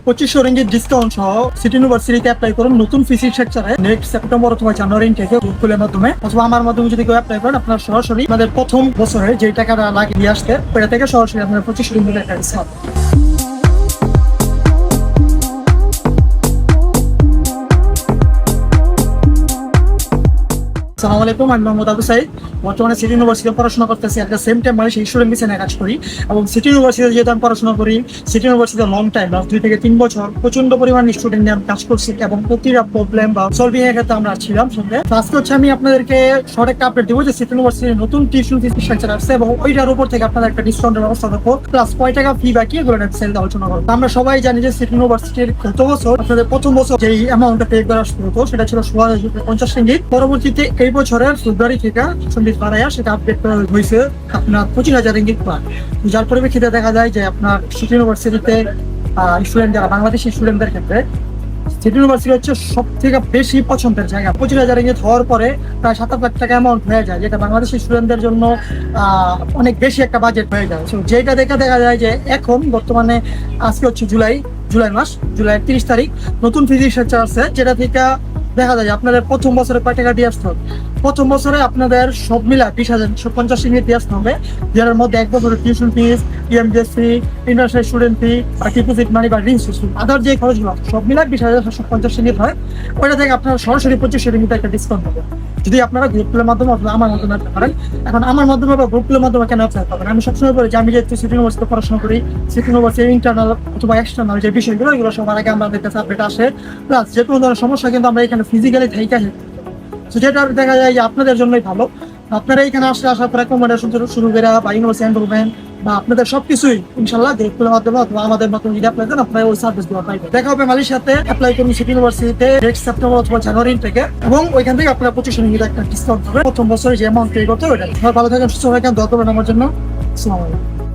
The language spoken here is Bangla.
2500 রিঙ্গিত ডিসকাউন্ট সহ সিটি ইউনিভার্সিটিতে অ্যাপ্লাই করুন নতুন ফিজিক্স সেকশনে নেক্সট সেপ্টেম্বর অথবা জানুয়ারি থেকে গ্রুপগুলোর মাধ্যমে অথবা আমার মাধ্যমে যদি কেউ অ্যাপ্লাই করেন আপনার সরাসরি আমাদের প্রথম বছরে যে টাকাটা লাগিয়ে আসতে ওটা থেকে সরাসরি আপনার 2500 রিঙ্গিত একটা ডিসকাউন্ট। আসসালামু আলাইকুম, আমি মোহাম্মদ আবু সাইদ। বর্তমানে সিটি ইউনিভার্সিটিতে পড়াশোনা করতেছি। একটা সেম টাইম মানে সেই স্টুডেন্ট মিশনে কাজ করি এবং সিটি ইউনিভার্সিটিতে যেহেতু আমি পড়াশোনা করি, সিটি ইউনিভার্সিটিতে লং টাইম 2 থেকে 3 বছর প্রচন্ড পরিমাণ স্টুডেন্ট নিয়ে আমি কাজ করছি এবং প্রতিটা প্রবলেম বা সলভিং এর ক্ষেত্রে আমরা ছিলাম সঙ্গে। আজকে হচ্ছে আমি আপনাদেরকে শর্ট একটা আপডেট দেবো যে সিটি ইউনিভার্সিটির নতুন টিউশন ফি স্ট্রাকচার আসছে এবং ওইটার উপর থেকে আপনাদের একটা ডিসকাউন্টের ব্যবস্থা থাকবো, প্লাস কয় টাকা ফি বাকি এগুলো সেল আলোচনা করবো। আমরা সবাই জানি যে সিটি ইউনিভার্সিটির গত বছর আপনাদের প্রথম বছর যেই অ্যামাউন্টটা পে করা শুরু হতো সেটা ছিল 16,50 রিঙ্গিত। পরবর্তীতে এই বছরের ফেব্রুয়ারি থেকে সন্ধিত বাড়াইয়া সেটা আপডেট করা হয়েছে আপনার 25,000 রিঙ্গিত পার। যার পরিপ্রেক্ষিতে দেখা যায় যে আপনার সিটি ইউনিভার্সিটিতে স্টুডেন্ট যারা বাংলাদেশি স্টুডেন্টদের ক্ষেত্রে সিটি ইউনিভার্সিটি হচ্ছে সব থেকে বেশি পছন্দের জায়গা। 25,000 রিঙ্গিত হওয়ার পরে প্রায় 7 লাখ টাকা অ্যামাউন্ট হয়ে যায়, যেটা বাংলাদেশি স্টুডেন্টদের জন্য অনেক বেশি একটা বাজেট হয়ে যায়। যেটা দেখা যায় যে এখন বর্তমানে আজকে হচ্ছে জুলাই মাস, জুলাই 30 তারিখ নতুন ফিজিক্স সেকশন আছে, যেটা থেকে দেখা যায় আপনাদের প্রথম বছরে কয় টাকা দিয়ে আসতে হবে। প্রথম বছরে আপনাদের সব মিলা 20,050 রিঙ্গিত দিয়ে আসতে হবে, যার মধ্যে এক বছরের টিউশন ফিস, ইএমডিএস ফি, ইন্টারন্যাশনাল স্টুডেন্ট ফি বা ডিপোজিট মানি বা ঋণ সুদ আদার যে খরচগুলো সব মিলা 20,750 রিঙ্গিত হয়। ওইটা থেকে আপনারা সরাসরি 2500 রিঙ্গিত একটা ডিসকাউন্ট পাবেন যদি আপনারা গ্রুপগুলোর মাধ্যমে অথবা আমার মাধ্যমে অ্যাপ্লাই করেন। এখন আমার মাধ্যমে বা গ্রুপগুলোর মাধ্যমে কেন অ্যাপ্লাই করবেন? আমি সবসময় বলি যে আমি যেহেতু সিটি ইউনিভার্সিটিতে পড়াশোনা করি, সিটি ইউনিভার্সিটির ইন্টারনাল অথবা এক্সটার্নাল যে বিষয়গুলো এগুলো সবার আগে আমাদের কাছে আপডেট আসে, প্লাস যে কোনো ধরনের সমস্যা কিন্তু আমরা এখানে ফিজিক্যালি থাইকা যেটা দেখা যায় যে আপনাদের জন্যই ভালো। আপনারা এখানে আসার পরে অ্যাকোমোডেশন শুরু করে বা ইউনিভার্সিটি এনরোলমেন্ট বা আপনাদের সবকিছুই ইনশাল্লাহ গ্রুপগুলোর মাধ্যমে অথবা আমাদের মতো যদি অ্যাপ্লাই করেন আপনারা ওই সার্ভিস গুলো পাইবেন। দেখা হবে মালয়েশিয়াতে, অ্যাপ্লাই করুন সিটি ইউনিভার্সিটিতে নেক্সট সেপ্টেম্বর অথবা জানুয়ারি থেকে এবং ওইখান থেকে আপনারা 2500 রিঙ্গিত একটা ডিসকাউন্ট পাবেন প্রথম বছরে যে অ্যামাউন্ট পে করতে হবে। ওইটা ভালো থাকেন, সুস্থ থাকেন, দোয়া করবেন আমার জন্য। আসসালামু আলাইকুম।